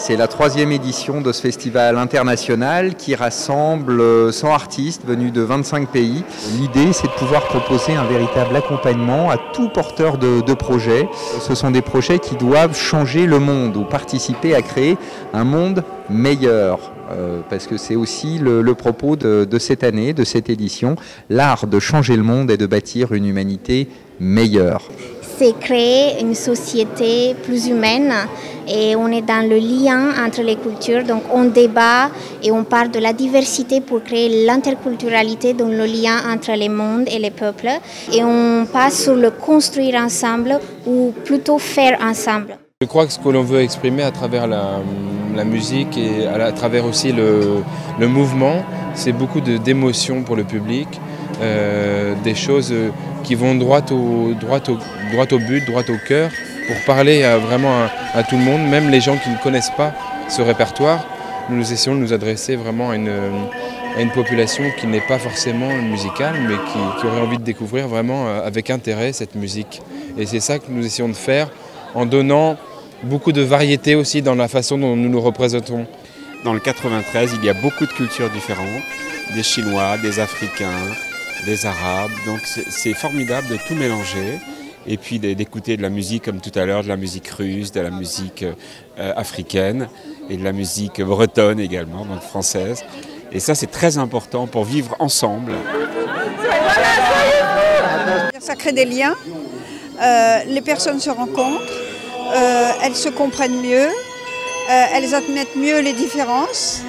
C'est la 3e édition de ce festival international qui rassemble 100 artistes venus de 25 pays. L'idée, c'est de pouvoir proposer un véritable accompagnement à tout porteur de projets. Ce sont des projets qui doivent changer le monde ou participer à créer un monde meilleur. Parce que c'est aussi le propos de cette année, de cette édition, l'art de changer le monde et de bâtir une humanité meilleure. C'est créer une société plus humaine et on est dans le lien entre les cultures, donc on débat et on parle de la diversité pour créer l'interculturalité, donc le lien entre les mondes et les peuples, et on passe sur le construire ensemble ou plutôt faire ensemble. Je crois que ce que l'on veut exprimer à travers la musique et à travers aussi le mouvement, c'est beaucoup d'émotions pour le public, des choses qui vont droit au but, droit au cœur, pour parler vraiment à tout le monde, même les gens qui ne connaissent pas ce répertoire. Nous essayons de nous adresser vraiment à une population qui n'est pas forcément musicale, mais qui aurait envie de découvrir vraiment avec intérêt cette musique. Et c'est ça que nous essayons de faire en donnant beaucoup de variété aussi dans la façon dont nous nous représentons. Dans le 93, il y a beaucoup de cultures différentes, des Chinois, des Africains, des Arabes, donc c'est formidable de tout mélanger et puis d'écouter de la musique comme tout à l'heure, de la musique russe, de la musique africaine et de la musique bretonne également, donc française. Et ça c'est très important pour vivre ensemble. Ça crée des liens, les personnes se rencontrent, elles se comprennent mieux, elles admettent mieux les différences,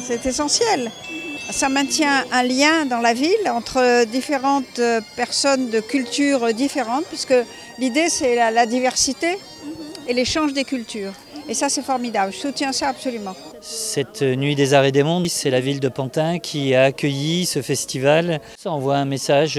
c'est essentiel. Ça maintient un lien dans la ville entre différentes personnes de cultures différentes, puisque l'idée c'est la diversité et l'échange des cultures. Et ça c'est formidable, je soutiens ça absolument. Cette Nuit des Arts et des Mondes, c'est la ville de Pantin qui a accueilli ce festival. Ça envoie un message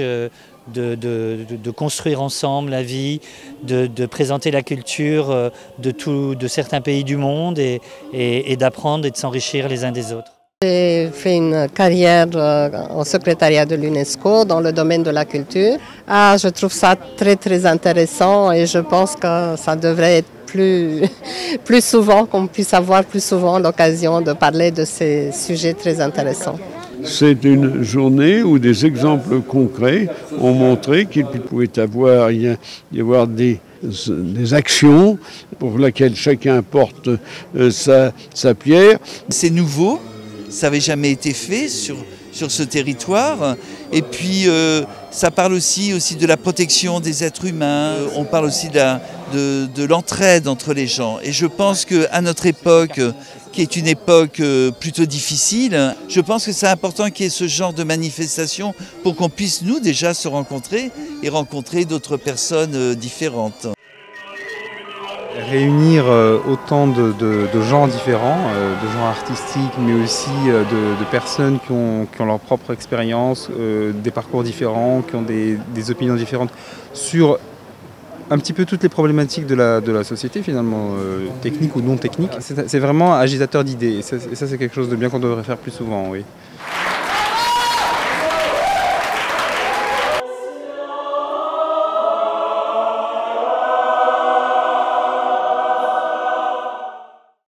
de construire ensemble la vie, de présenter la culture de certains pays du monde et d'apprendre et de s'enrichir les uns des autres. J'ai fait une carrière au secrétariat de l'UNESCO dans le domaine de la culture. Je trouve ça très intéressant et je pense que ça devrait être plus souvent, qu'on puisse avoir plus souvent l'occasion de parler de ces sujets très intéressants. C'est une journée où des exemples concrets ont montré qu'il pouvait y avoir des actions pour lesquelles chacun porte sa pierre. C'est nouveau. Ça n'avait jamais été fait sur ce territoire. Et puis, ça parle aussi de la protection des êtres humains. On parle aussi de l'entraide entre les gens. Et je pense qu'à notre époque, qui est une époque plutôt difficile, je pense que c'est important qu'il y ait ce genre de manifestation pour qu'on puisse, nous, déjà se rencontrer et rencontrer d'autres personnes différentes. Réunir autant de gens différents, de gens artistiques, mais aussi de personnes qui ont leur propre expérience, des parcours différents, qui ont des opinions différentes sur un petit peu toutes les problématiques de la société finalement, techniques ou non techniques. C'est vraiment agitateur d'idées et ça c'est quelque chose de bien qu'on devrait faire plus souvent, oui.